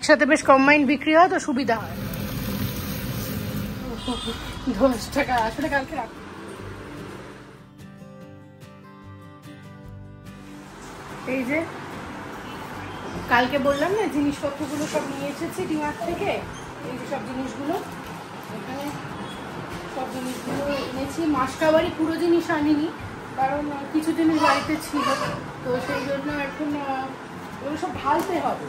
একসাথে বেশ কম্বাইন্ড বিক্রি হয় তো সুবিধা হয়। 10 টাকা আসলে কালকে রাখ। এই যে কালকে বললাম না জিনিসপত্রগুলো সব নিয়ে এসেছি ডিমার্ট থেকে, এই যে সব জিনিসগুলো এখানে সব জিনিসগুলো এনেছি। মাসকাবারি পুরো জিনিস আনিনি কারণ কিছু জিনিস বাড়িতে ছিল, তো সেই জন্য এখন ওগুলো সব ঢালতে হবে।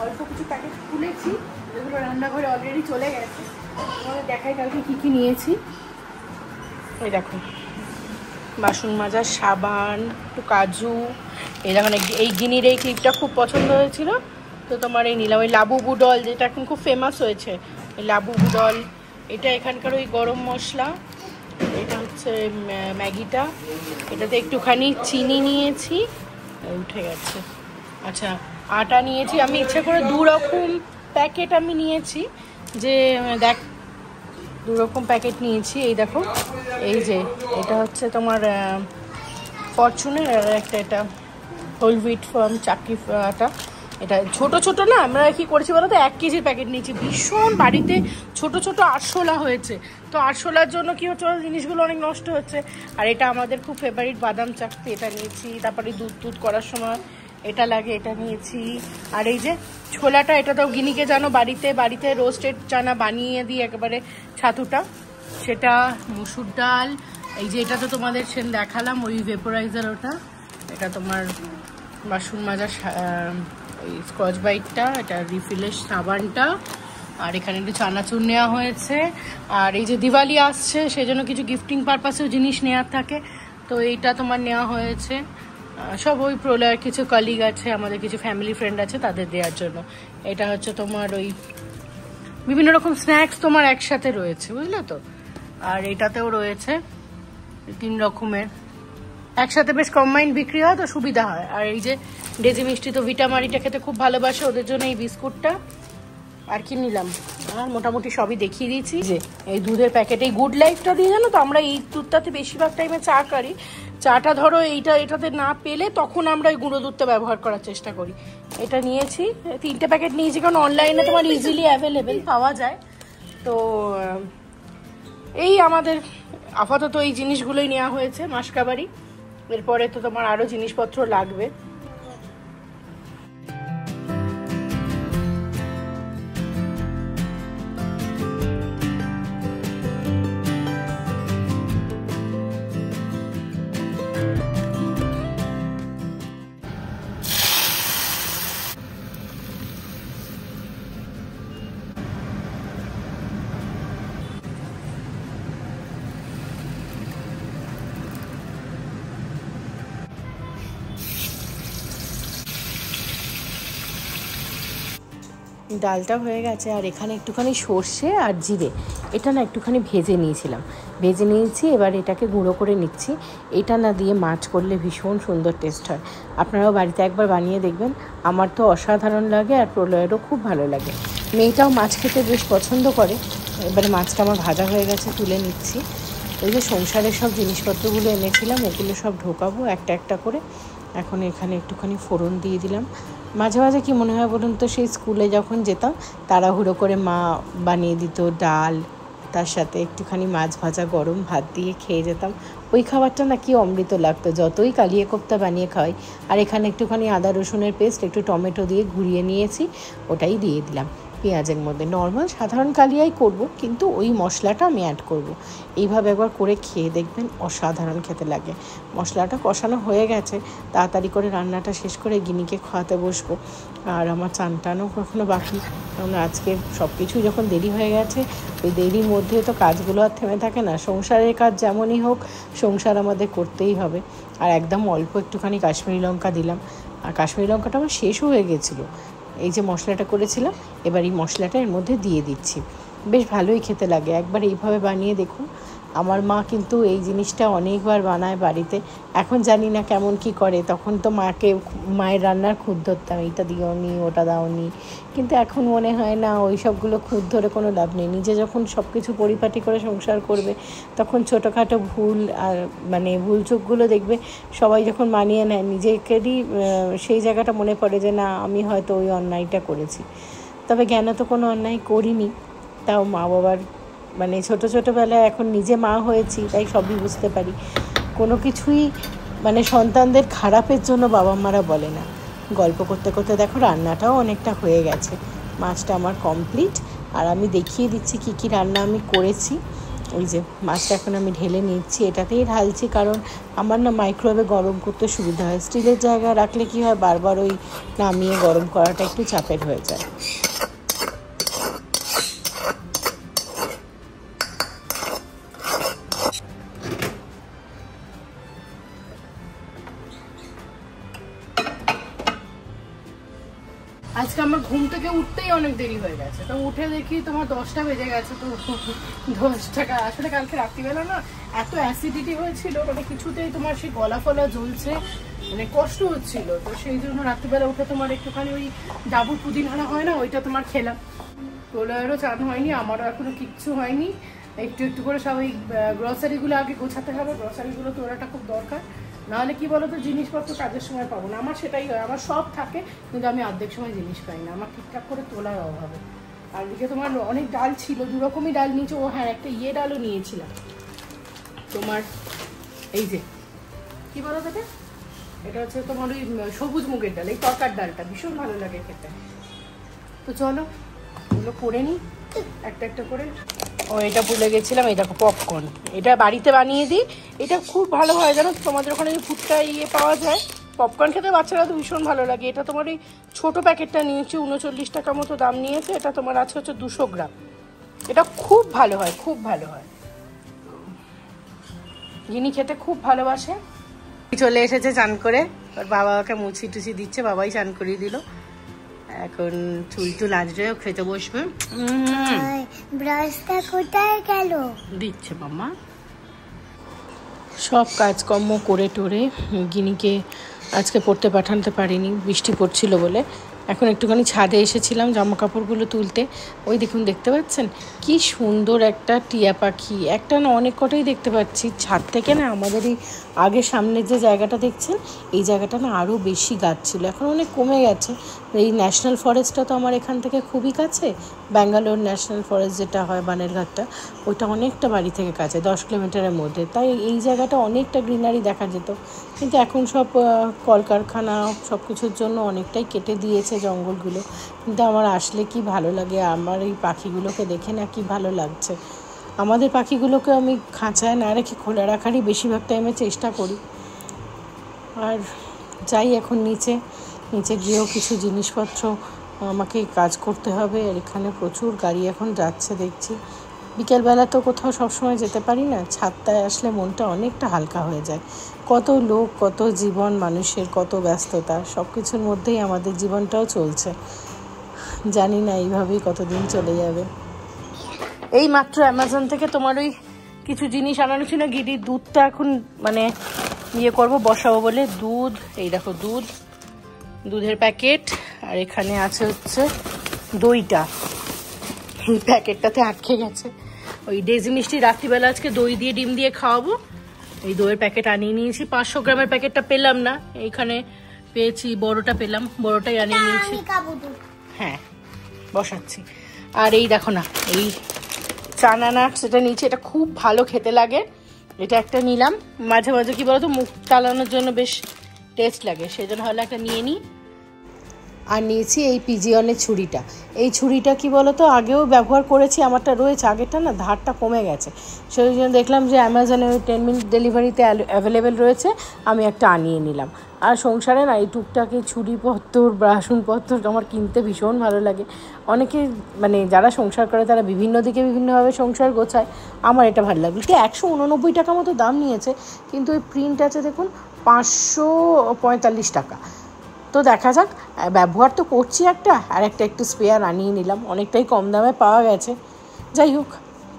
অল্প কিছু প্যাকেট খুলেছি, যেগুলো রান্নাঘরে অলরেডি চলে গেছে। তোমাদের দেখাই কালকে কী কী নিয়েছি। এই দেখো বাসন মাজার সাবান, একটু কাজু, এই দেখুন এই গিনির এই ক্লিপটা খুব পছন্দ হয়েছিল, তো তোমার এই নিলাম। ওই লাবু বুডল যেটা এখন খুব ফেমাস হয়েছে, এই লাবু বুডল। এটা এখানকার ওই গরম মশলা, এটা হচ্ছে ম্যাগিটা, এটাতে একটুখানি চিনি নিয়েছি, উঠে গেছে। আচ্ছা আটা নিয়েছি আমি ইচ্ছে করে 2 রকম প্যাকেট আমি নিয়েছি, যে দেখ 2 রকম প্যাকেট নিয়েছি। এই দেখো এই যে এটা হচ্ছে তোমার ফরচুনের, আর একটা এটা হোল হুইট ফার্ম চাকি আটা। এটা ছোট ছোট না, আমরা কি করেছি বলো তো 1 কেজির প্যাকেট নিয়েছি। ভীষণ বাড়িতে ছোট ছোট আরশোলা হয়েছে, তো আরশোলার জন্য কি হচ্ছে জিনিসগুলো অনেক নষ্ট হচ্ছে। আর এটা আমাদের খুব ফেভারিট বাদাম চাকতি, এটা নিয়েছি। তারপরে দুধ করার সময় এটা লাগে, এটা নিয়েছি। আর এই যে ছোলাটা, এটা তো গিনিকে জানো বাড়িতে রোস্টেড চানা বানিয়ে দিই একেবারে ছাতুটা, সেটা। মুসুর ডাল, এই যে এটা তো তোমাদের সেন দেখালাম ওই ভেপোরাইজার, ওটা। এটা তোমার বাসন মাজার ওই স্কচ ব্রাইটটা, এটা রিফিলের সাবানটা। আর এখানে একটু চানাচুর নেওয়া হয়েছে। আর এই যে দিওয়ালি আসছে, সেই জন্য কিছু গিফটিং পারপাসেও জিনিস নেওয়ার থাকে, তো এইটা তোমার নেওয়া হয়েছে। সব ওই প্রলয়ের কিছু কলিগ আছে, আমাদের কিছু ফ্যামিলি ফ্রেন্ড আছে, তাদের দেওয়ার জন্য। এটা হচ্ছে তোমার ওই বিভিন্ন রকম স্ন্যাক্স তোমার একসাথে রয়েছে, বুঝলে তো। আর এটাতেও রয়েছে 3 রকমের, একসাথে বেশ কম্বাইন্ড বিক্রি হয় তো সুবিধা হয়। আর এই যে ডেজি মিষ্টি তো ভিটামারিটা খেতে খুব ভালোবাসে, ওদের জন্য এই বিস্কুটটা। আর কি নিলাম, আর মোটামুটি সবই দেখিয়ে দিয়েছি। যে এই দুধের প্যাকেট, এই গুড লাইফটা দিয়ে জানো তো আমরা এই দুধটাতে বেশিরভাগ টাইমে চা করি। চাটা ধরো এটাতে না পেলে তখন আমরা ওই গুঁড়ো দুধটা ব্যবহার করার চেষ্টা করি। এটা নিয়েছি, 3টে প্যাকেট নিয়েছি, কারণ অনলাইনে তোমার ইজিলি অ্যাভেলেবেল পাওয়া যায়। তো এই আমাদের আপাতত এই জিনিসগুলোই নেওয়া হয়েছে মাসকাবারি। এরপরে তো তোমার আরো জিনিসপত্র লাগবে। ডালটা হয়ে গেছে, আর এখানে একটুখানি সর্ষে আর জিরে এটা না একটুখানি ভেজে নিয়েছি। এবার এটাকে গুঁড়ো করে নিচ্ছি। এটা না দিয়ে মাছ করলে ভীষণ সুন্দর টেস্ট হয়। আপনারাও বাড়িতে একবার বানিয়ে দেখবেন, আমার তো অসাধারণ লাগে, আর প্রলয়েরও খুব ভালো লাগে। মেয়েটাও মাছ খেতে বেশ পছন্দ করে। এবারে মাছটা আমার ভাজা হয়ে গেছে, তুলে নিচ্ছি। ওই যে সংসারের সব জিনিসপত্রগুলো এনেছিলাম, ওগুলো সব ঢোকাবো একটা একটা করে। এখন এখানে একটুখানি ফোড়ন দিয়ে দিলাম। মাঝে মাঝে কি মনে হয় বলুন তো, সেই স্কুলে যখন যেতাম তাড়াহুড়ো করে মা বানিয়ে দিত ডাল, তার সাথে একটুখানি মাছ ভাজা গরম ভাত দিয়ে খেয়ে যেতাম। ওই খাবারটা না কি অমৃত লাগতো, যতই কালিয়া কোপ্তা বানিয়ে খাওয়াই। আর এখানে একটুখানি আদা রসুনের পেস্ট, একটু টমেটো দিয়ে ঘুরিয়ে নিয়েছি, ওটাই দিয়ে দিলাম পেঁয়াজের মধ্যে। নর্মাল সাধারণ কালিয়াই করব, কিন্তু ওই মশলাটা আমি অ্যাড করব। এইভাবে একবার করে খেয়ে দেখবেন, অসাধারণ খেতে লাগে। মশলাটা কষানো হয়ে গেছে, তাড়াতাড়ি করে রান্নাটা শেষ করে গিনিকে খাওয়াতে বসবো। আর আমার চান টানও কখনো বাকি, কারণ আজকে সব কিছুই যখন দেরি হয়ে গেছে, ওই দেরির মধ্যে তো কাজগুলো আর থেমে থাকে না। সংসারের কাজ যেমনই হোক, সংসার আমাদের করতেই হবে। আর একদম অল্প একটুখানি কাশ্মীরি লঙ্কা দিলাম, আর কাশ্মীরি লঙ্কাটা আমার শেষও হয়ে গেছিলো। এই যে মশলাটা করেছিলাম, এবার এই মশলাটা এর মধ্যে দিয়ে দিচ্ছি। বেশ ভালোই খেতে লাগে, একবার এইভাবে বানিয়ে দেখুন। আমার মা কিন্তু এই জিনিসটা অনেকবার বানায় বাড়িতে। এখন জানি না কেমন কি করে, তখন তো মায়ের রান্নার খুঁত ধরতাম, এইটা দিওনি ওটা দাওনি, কিন্তু এখন মনে হয় না ওই সবগুলো খুঁত ধরে কোনো লাভ নেই। নিজে যখন সব কিছু পরিপাটি করে সংসার করবে, তখন ছোটোখাটো ভুল আর ভুল চোখগুলো দেখবে সবাই যখন মানিয়ে নেয়, নিজেকেরই সেই জায়গাটা মনে পড়ে যে না, আমি হয়তো ওই অন্যায়টা করেছি। তবে জ্ঞান তো কোনো অন্যায় করিনি, তাও মা বাবার মানে ছোটোবেলায় এখন নিজে মা হয়েছি তাই সবই বুঝতে পারি। কোনো কিছুই মানে সন্তানদের খারাপের জন্য বাবা মারা বলে না। গল্প করতে করতে দেখো রান্নাটাও অনেকটা হয়ে গেছে, মাছটা আমার কমপ্লিট। আর আমি দেখিয়ে দিচ্ছি কী কী রান্না আমি করেছি। ওই যে মাছটা এখন আমি ঢেলে নিচ্ছি, এটাতেই ঢালছি কারণ আমার না মাইক্রোওয়েভে গরম করতে সুবিধা হয়। স্টিলের জায়গায় রাখলে কী হয়, বারবার ওই নামিয়ে গরম করাটা একটু চাপের হয়ে যায়। আজকে আমার ঘুম থেকে উঠতেই অনেক দেরি হয়ে গেছে, তো উঠে দেখি তোমার 10টা বেজে গেছে। তো 10 টাকা আসলে কালকে রাত্রিবেলা না এত অ্যাসিডিটি হয়েছিল, মানে কিছুতেই তোমার সেই গলা ফলা জ্বলছে, মানে কষ্ট হচ্ছিল। তো সেই জন্য রাত্রিবেলা উঠে তোমার একটুখানি ওই ডাবুর পুদিনা হয় না, ওইটা তোমার খেলাম। তোলারও চান হয়নি, আমারও এখনো কিচ্ছু হয়নি। একটু একটু করে সব ওই গ্রসারিগুলো আগে গোছাতে হবে, গ্রসারিগুলো তোলাটা খুব দরকার। নাহলে কি বলতো, জিনিসপত্র কাজের সময় পাবো না। আমার সেটাই হয়, আমার সব থাকে কিন্তু আমি অর্ধেক সময় জিনিস পাই না, আমার ঠিকঠাক করে তোলার অভাবে। আর দিকে তোমার অনেক ডাল ছিল, 2 রকমই ডাল নিয়েছে। ও হ্যাঁ, একটা ডালও নিয়েছিলাম তোমার, এই যে কি বলো তাকে, এটা হচ্ছে তোমার ওই সবুজ মুগের ডাল, এই তরকার ডালটা ভীষণ ভালো লাগে খেতে। তো চলো এগুলো করে নিই একটা একটা করে। ও এটা ভুলে গেছিলাম, এই দেখো পপকর্ন, এটা বাড়িতে বানিয়ে দিই। এটা খুব ভালো হয় জানো, তোমাদের ওখানে যে ফুটটা পাওয়া যায় পপকর্ন খেতে, বাচ্চারা তো ভীষণ ভালো লাগে। এটা তোমার এই ছোটো প্যাকেটটা নিয়েছি, 39 টাকা মতো দাম নিয়েছে। এটা তোমার আছে হচ্ছে 200 গ্রাম। এটা খুব ভালো হয়, খুব ভালো হয়, যিনি খেতে খুব ভালোবাসে। চলে এসেছে চান করে, ওর বাবাকে মুছি টুচি দিচ্ছে, বাবাই চান করিয়ে দিল। এখন চুল টুল আজরে খেতে বসবে। ব্রাশটা কোথায় গেল? দিচ্ছে মাম্মা। সব কাজকর্ম করে টোরে গিনিকে আজকে পড়তে পাঠাতে পারিনি, বৃষ্টি পড়ছিল বলে। এখন একটুখানি ছাদে এসেছিলাম জামা কাপড়গুলো তুলতে। ওই দেখুন, দেখতে পাচ্ছেন কি সুন্দর একটা টিয়া পাখি, একটা না অনেক কটাই দেখতে পাচ্ছি ছাদ থেকে। না আমাদের এই আগে সামনের যে জায়গাটা দেখছেন, এই জায়গাটা না আরও বেশি গাছ ছিল, এখন অনেক কমে গেছে। এই ন্যাশনাল ফরেস্টটা তো আমার এখান থেকে খুবই কাছে, ব্যাঙ্গালোর ন্যাশনাল ফরেস্ট যেটা হয় বানেরঘাটটা, ওইটা অনেকটা বাড়ি থেকে কাছে, 10 কিলোমিটারের মধ্যে। তাই এই জায়গাটা অনেকটা গ্রিনারি দেখা যেত, কিন্তু এখন সব কলকারখানা সব কিছুর জন্য অনেকটাই কেটে দিয়েছে জঙ্গলগুলো। কিন্তু আমার আসলে কি ভালো লাগে, আমার এই পাখিগুলোকে দেখে না কি ভালো লাগছে। আমাদের পাখিগুলোকে আমি খাঁচায় না রেখে খোলা রাখারই বেশিরভাগ টাইমে চেষ্টা করি। আর যাই এখন নিচে গিয়েও কিছু জিনিসপত্র আমাকে কাজ করতে হবে। আর এখানে প্রচুর গাড়ি এখন যাচ্ছে দেখছি। বিকেলবেলা তো কোথাও সবসময় যেতে পারি না, ছাদটায় আসলে মনটা অনেকটা হালকা হয়ে যায়। কত লোক, কত জীবন, মানুষের কত ব্যস্ততা, সব কিছুর মধ্যেই আমাদের জীবনটাও চলছে। জানি না এইভাবেই কতদিন চলে যাবে। এই মাত্র অ্যামাজন থেকে তোমার ওই কিছু জিনিস আনানো ছিল, গিরির দুধটা এখন মানে করবো, বসাবো বলে। দুধ, এই দেখো দুধের প্যাকেট, আর এখানে আছে হচ্ছে দইটা, এই প্যাকেটটাতে আটকে গেছে। ওই ডেজি মিষ্টি রাত্রিবেলা আজকে দই দিয়ে ডিম দিয়ে খাওয়াবো। এই দইয়ের প্যাকেট আনিয়ে নিয়েছি, 500 গ্রামের প্যাকেটটা পেলাম না, এইখানে পেয়েছি বড়টা, পেলাম বড়টাই আনিয়ে নিয়েছি। হ্যাঁ বসাচ্ছি। আর এই দেখো না, এই চানা নাটস এটা নিচে, এটা খুব ভালো খেতে লাগে। এটা একটা নিলাম, মাঝে মাঝে কি বলতো মুখ চালানোর জন্য বেশ টেস্ট লাগে, সেই জন্য হলে একটা নিয়ে নিই। আর নিয়েছি এই পিজিয়নের ছুরিটা। এই ছুরিটা কি বলতো, আগেও ব্যবহার করেছি, আমারটা রয়েছে, আগেরটা না ধারটা কমে গেছে, সেই জন্য দেখলাম যে অ্যামাজনে ওই 10 মিনিট ডেলিভারিতে অ্যাভেলেবেল রয়েছে, আমি একটা আনিয়ে নিলাম। আর সংসারে না এই টুকটাকে ছুরিপত্র, বাসনপত্র আমার কিনতে ভীষণ ভালো লাগে। অনেকে মানে যারা সংসার করে তারা বিভিন্ন দিকে বিভিন্নভাবে সংসার গোছায়, আমার এটা ভালো লাগে। এটা 189 টাকা মতো দাম নিয়েছে, কিন্তু ওই প্রিন্ট আছে দেখুন 545 টাকা। তো দেখা যাক, ব্যবহার তো করছি একটা, আর একটা একটু স্পেয়ার আনিয়ে নিলাম, অনেকটাই কম দামে পাওয়া গেছে। যাই হোক,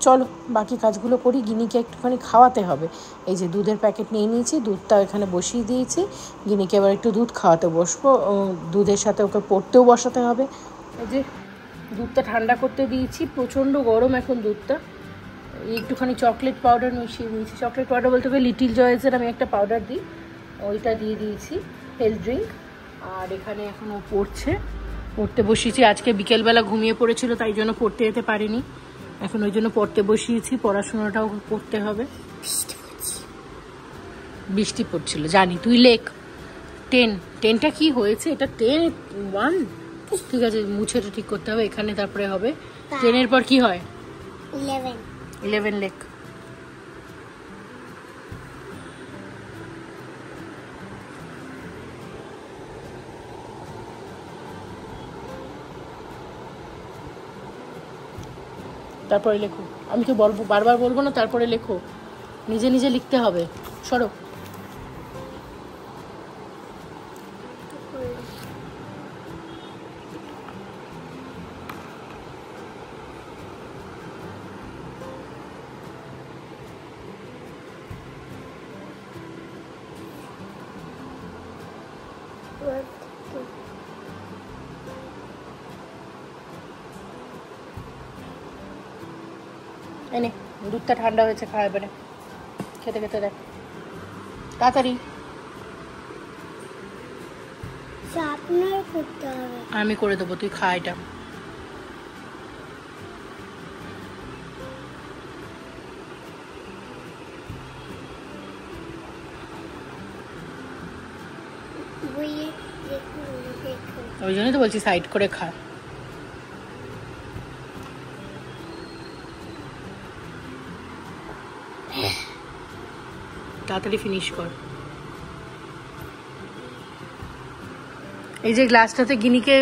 চলো বাকি কাজগুলো করি, গিনিকে একটুখানি খাওয়াতে হবে। এই যে দুধের প্যাকেট নিয়ে নিয়েছি, দুধটা এখানে বসিয়ে দিয়েছি, গিনিকে এবার একটু দুধ খাওয়াতে বসবো, দুধের সাথে ওকে পড়তেও বসাতে হবে। এই যে দুধটা ঠান্ডা করতে দিয়েছি, প্রচণ্ড গরম এখন দুধটা। একটুখানি চকলেট পাউডার মিশিয়ে দিয়েছি, চকলেট পাউডার বলতে গেলে লিটিল জয়েসের আমি একটা পাউডার দিই, ওইটা দিয়ে দিয়েছি, হেলথ ড্রিঙ্ক। আর এখানে এখনও পড়ছে, পড়তে বসিয়েছি। আজকে বিকেলবেলা ঘুমিয়ে পড়েছিল, তাই জন্য পড়তে যেতে পারিনি। এখন ওই জন্য পড়তে বসিয়েছি, পড়াশোনাটাও করতে হবে। বৃষ্টি পড়ছিল জানি, তুই লেখ। 10টা কি হয়েছে? এটা 1 ঠিক আছে, মুছেটা ঠিক করতে হবে এখানে, তারপরে হবে 10-এর পর কি হয়? 11 লেখ। তারপরে লেখো। আমি তো বলবো, বারবার বলবো না, তারপরে লেখো। নিজে নিজে লিখতে হবে। সরো। এনে দুধটা ঠান্ডা হয়েছে, খাওয়া এবারে। খেতে খেতে দেখ তাড়াতাড়ি। আমি করে দেবো, তুই খা এটা। ওই জন্যই তো বলছি সাইড করে খা। তাড়াতাড়ি ফিনিশ কর। এই যে গ্লাসটাতে গিনিকে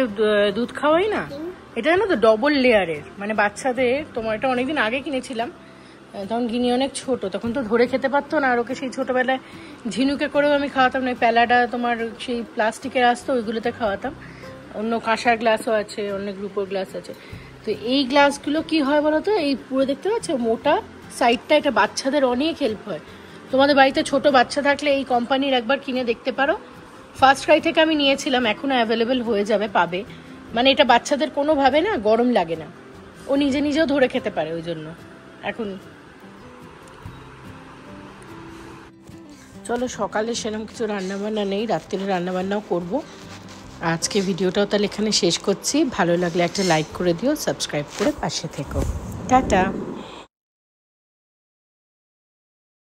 দুধ খাওয়াই না, এটা জানো তো ডবল লেয়ারের, মানে বাচ্চাদের। তোমার এটা অনেকদিন আগে কিনেছিলাম, তখন গিনি অনেক ছোট, তখন তো ধরে খেতে পারতো না। আর ওকে সেই ছোটবেলায় ঝিনুকে করেও আমি খাওয়াতাম না, প্যালাটা তোমার সেই প্লাস্টিকের আসতো, ওইগুলোতে খাওয়াতাম। অন্য কাঁসার গ্লাসও আছে, অনেক রূপোর গ্লাস আছে। তো এই গ্লাসগুলো কি হয় বলো তো, এই পুরো দেখতে পাচ্ছ মোটা সাইডটা, এটা বাচ্চাদের অনেক হেল্প হয়। তোমাদের বাড়িতে ছোট বাচ্চা থাকলে এই কোম্পানির একবার কিনে দেখতে পারো। ফার্স্ট ক্রাই থেকে আমি নিয়েছিলাম, এখনো অ্যাভেলেবেল হয়ে যাবে, পাবে। মানে এটা বাচ্চাদের কোনোভাবে না গরম লাগে না, ও নিজে নিজেও ধরে খেতে পারে, ওই জন্য। এখন চলো, সকালে সেরকম কিছু রান্নাবান্না নেই, রাত্রে রান্নাবান্নাও করব। আজকে ভিডিওটাও তাহলে এখানে শেষ করছি। ভালো লাগলে একটা লাইক করে দিও, সাবস্ক্রাইব করে পাশে থেকো। টাটা।